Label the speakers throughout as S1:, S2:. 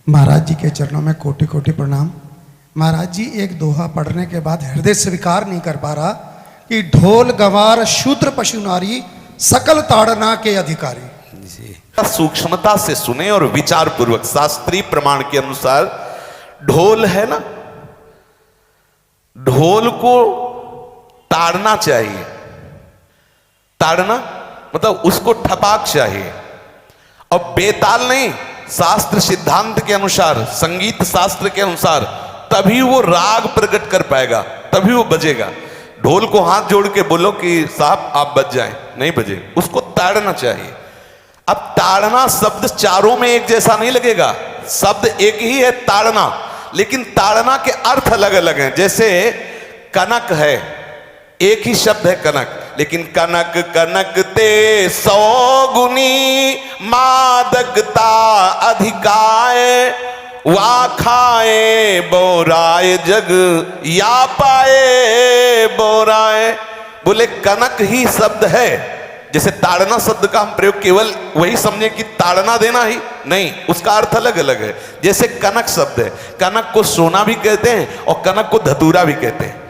S1: महाराज जी के चरणों में कोटि कोटि प्रणाम। महाराज जी एक दोहा पढ़ने के बाद हृदय स्वीकार नहीं कर पा रहा कि ढोल गंवार शूद्र पशु नारी सकल ताड़ना के अधिकारी।
S2: जी सूक्ष्मता से सुने और विचार पूर्वक। शास्त्रीय प्रमाण के अनुसार ढोल है ना, ढोल को ताड़ना चाहिए। ताड़ना मतलब उसको ठपाक चाहिए और बेताल नहीं। शास्त्र सिद्धांत के अनुसार, संगीत शास्त्र के अनुसार तभी वो राग प्रकट कर पाएगा, तभी वो बजेगा। ढोल को हाथ जोड़ के बोलो कि साहब आप बज जाएं, नहीं बजे, उसको ताड़ना चाहिए। अब ताड़ना शब्द चारों में एक जैसा नहीं लगेगा, शब्द एक ही है ताड़ना, लेकिन ताड़ना के अर्थ अलग अलग हैं। जैसे कनक है, एक ही शब्द है कनक, लेकिन कनक कनक ते 100 गुनी मादकता अधिकाय, वा खाए बोराए जग या पाए बोराए। बोले कनक ही शब्द है। जैसे ताड़ना शब्द का हम प्रयोग केवल वही समझे कि ताड़ना देना ही नहीं, उसका अर्थ अलग अलग है। जैसे कनक शब्द है, कनक को सोना भी कहते हैं और कनक को धतूरा भी कहते हैं।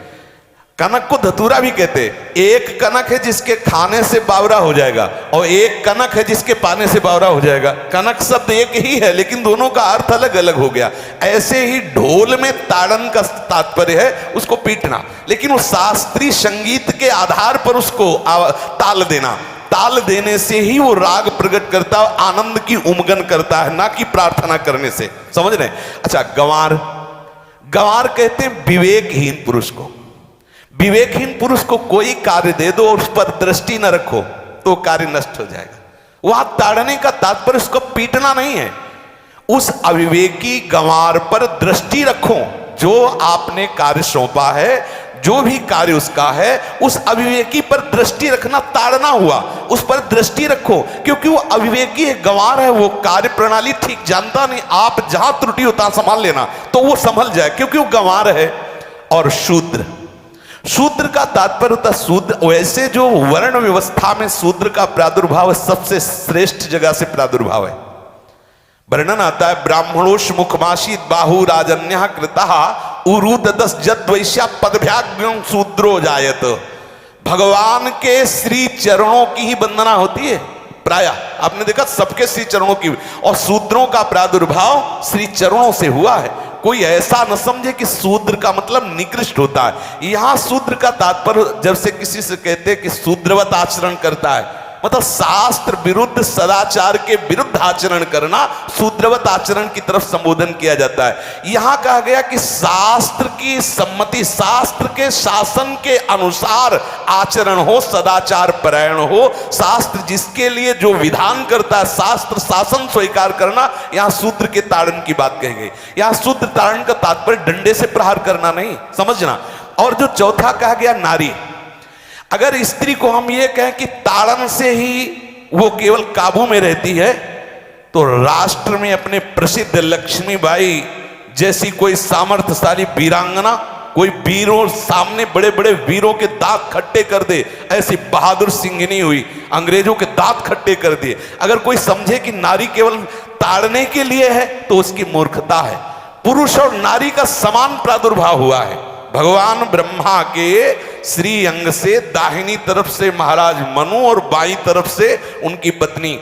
S2: कनक को धतूरा भी कहते हैं। एक कनक है जिसके खाने से बावरा हो जाएगा और एक कनक है जिसके पाने से बावरा हो जाएगा। कनक शब्द एक ही है लेकिन दोनों का अर्थ अलग अलग हो गया। ऐसे ही ढोल में ताड़न का तात्पर्य है उसको पीटना, लेकिन वो शास्त्रीय संगीत के आधार पर उसको ताल देना। ताल देने से ही वो राग प्रकट करता है, आनंद की उमगन करता है, ना कि प्रार्थना करने से। समझ रहे? अच्छा, गंवार, गंवार कहते हैं विवेकहीन पुरुष को। विवेकहीन पुरुष को कोई कार्य दे दो और उस पर दृष्टि न रखो तो कार्य नष्ट हो जाएगा। वहां ताड़ने का तात्पर्य उसको पीटना नहीं है, उस अविवेकी गंवार पर दृष्टि रखो। जो आपने कार्य सौंपा है, जो भी कार्य उसका है, उस अविवेकी पर दृष्टि रखना ताड़ना हुआ। उस पर दृष्टि रखो, क्योंकि वो अविवेकी है, गंवार है, वो कार्य प्रणाली ठीक जानता नहीं। आप जहां त्रुटि होता संभाल लेना तो वो संभल जाए, क्योंकि वो गंवार है। और शूद्र, शूद्र का तात्पर्य होता है शूद्र। वैसे जो वर्ण व्यवस्था में शूद्र का प्रादुर्भाव सबसे श्रेष्ठ जगह से प्रादुर्भाव है। वर्णन आता है ब्राह्मणोष मुखमाशीत बाहु राजन्य कृतः उरुददस जद वैश्या पदभ्याग्यं शूद्रो जायत। भगवान के श्री चरणों की ही वंदना होती है प्राय। आपने देखा सबके श्री चरणों की, और शूद्रों का प्रादुर्भाव श्री चरणों से हुआ है। कोई ऐसा न समझे कि शूद्र का मतलब निकृष्ट होता है। यहां शूद्र का तात्पर्य जब से किसी से कहते हैं कि शूद्रवत आचरण करता है, मतलब शास्त्र विरुद्ध, सदाचार के विरुद्ध आचरण करना, शूद्रवत आचरण की तरफ संबोधन किया जाता है। यहां कहा गया कि शास्त्र की सम्मति, शास्त्र के शासन के अनुसार आचरण हो, सदाचार परायण हो। शास्त्र जिसके लिए जो विधान करता है, शास्त्र शासन स्वीकार करना, यहां शूद्र के ताड़न की बात कही गई। यहां शूद्र ताड़न का तात्पर्य डंडे से प्रहार करना नहीं, समझना। और जो चौथा कहा गया नारी, अगर स्त्री को हम ये कहें कि ताड़न से ही वो केवल काबू में रहती है, तो राष्ट्र में अपने प्रसिद्ध लक्ष्मीबाई जैसी कोई सामर्थ्यशाली वीरांगना, कोई वीरों सामने बड़े बड़े वीरों के दांत खट्टे कर दे, ऐसी बहादुर सिंघनी हुई, अंग्रेजों के दांत खट्टे कर दिए। अगर कोई समझे कि नारी केवल ताड़ने के लिए है तो उसकी मूर्खता है। पुरुष और नारी का समान प्रादुर्भाव हुआ है। भगवान ब्रह्मा के श्री अंग से दाहिनी तरफ से महाराज मनु और बाईं तरफ से उनकी पत्नी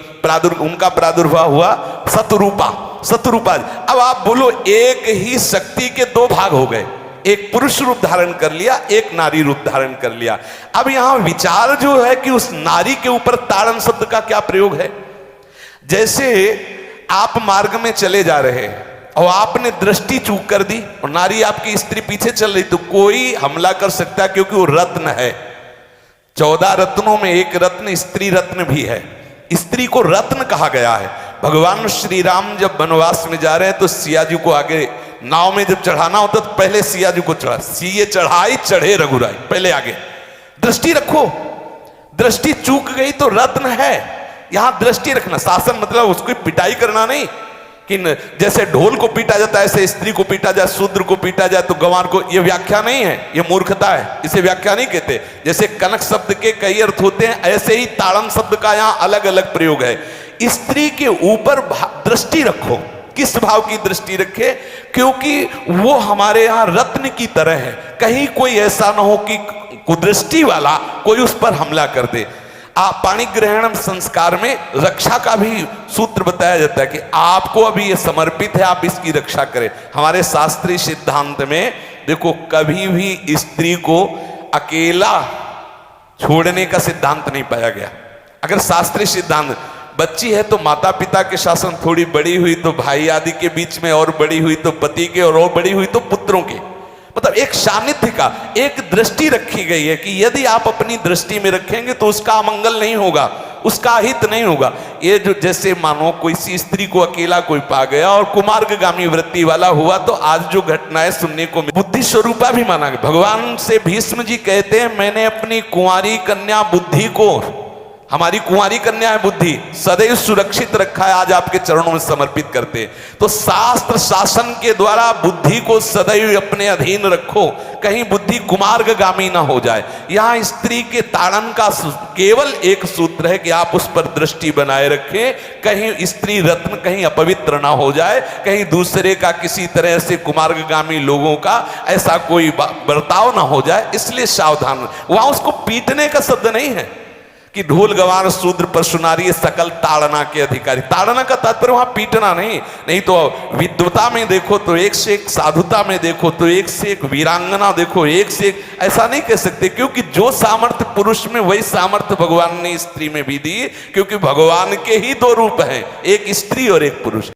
S2: उनका प्रादुर्भाव हुआ शतरूपा। शतरूपा, अब आप बोलो एक ही शक्ति के दो भाग हो गए, एक पुरुष रूप धारण कर लिया, एक नारी रूप धारण कर लिया। अब यहां विचार जो है कि उस नारी के ऊपर ताड़न शब्द का क्या प्रयोग है। जैसे आप मार्ग में चले जा रहे हैं और आपने दृष्टि चूक कर दी और नारी आपकी स्त्री पीछे चल रही, तो कोई हमला कर सकता है, क्योंकि वो रत्न है। 14 रत्नों में एक रत्न स्त्री रत्न भी है। स्त्री को रत्न कहा गया है। भगवान श्री राम जब वनवास में जा रहे हैं तो सिया जी को आगे नाव में जब चढ़ाना होता तो पहले सिया जी को चढ़ा, सीए चढ़ाई चढ़े रघुराई, पहले आगे। दृष्टि रखो, दृष्टि चूक गई तो रत्न है। यहां दृष्टि रखना, शासन मतलब उसकी पिटाई करना नहीं कि जैसे ढोल को पीटा जाता है ऐसे स्त्री को पीटा जाए, शूद्र को पीटा जाए तो गंवार को, ये व्याख्या नहीं है, ये मूर्खता है, इसे व्याख्या नहीं कहते। जैसे कनक शब्द के कई अर्थ होते हैं, ऐसे ही ताड़न शब्द का यहाँ अलग अलग प्रयोग है। स्त्री के ऊपर दृष्टि रखो, किस भाव की दृष्टि रखे? क्योंकि वो हमारे यहां रत्न की तरह है, कहीं कोई ऐसा ना हो कि कुदृष्टि वाला कोई उस पर हमला कर दे। पाणी ग्रहण संस्कार में रक्षा का भी सूत्र बताया जाता है कि आपको अभी ये समर्पित है, आप इसकी रक्षा करें। हमारे शास्त्रीय सिद्धांत में देखो, कभी भी स्त्री को अकेला छोड़ने का सिद्धांत नहीं पाया गया। अगर शास्त्रीय सिद्धांत, बच्ची है तो माता पिता के शासन, थोड़ी बड़ी हुई तो भाई आदि के बीच में, और बड़ी हुई तो पति के, और बड़ी हुई तो पुत्रों के, मतलब एक सानिध्य का एक दृष्टि रखी गई है कि यदि आप अपनी दृष्टि में रखेंगे तो उसका अमंगल नहीं होगा, उसका हित नहीं होगा। ये जो जैसे मानो कोई सी स्त्री को अकेला कोई पा गया और कुमार्गगामी वृत्ति वाला हुआ, तो आज जो घटनाएं सुनने को बुद्धि स्वरूपा भी माना गया। भगवान से भीष्म जी कहते हैं, मैंने अपनी कुंवारी कन्या बुद्धि को, हमारी कुंवारी कन्या है बुद्धि, सदैव सुरक्षित रखा है, आज आपके चरणों में समर्पित करते हैं। तो शास्त्र शासन के द्वारा बुद्धि को सदैव अपने अधीन रखो, कहीं बुद्धि कुमार्गगामी ना हो जाए। यहां स्त्री के ताड़न का केवल एक सूत्र है कि आप उस पर दृष्टि बनाए रखें, कहीं स्त्री रत्न कहीं अपवित्र ना हो जाए, कहीं दूसरे का किसी तरह से कुमार्गगामी लोगों का ऐसा कोई बर्ताव ना हो जाए, इसलिए सावधान। वहां उसको पीटने का शब्द नहीं है कि ढोल गवार शूद्र पशु नारी सकल ताड़ना के अधिकारी। ताड़ना का तात्पर्य वहां पीटना नहीं तो विद्वता में देखो तो एक से एक, साधुता में देखो तो एक से एक, वीरांगना देखो एक से एक, ऐसा नहीं कह सकते, क्योंकि जो सामर्थ्य पुरुष में वही सामर्थ्य भगवान ने स्त्री में भी दी, क्योंकि भगवान के ही दो रूप हैं, एक स्त्री और एक पुरुष।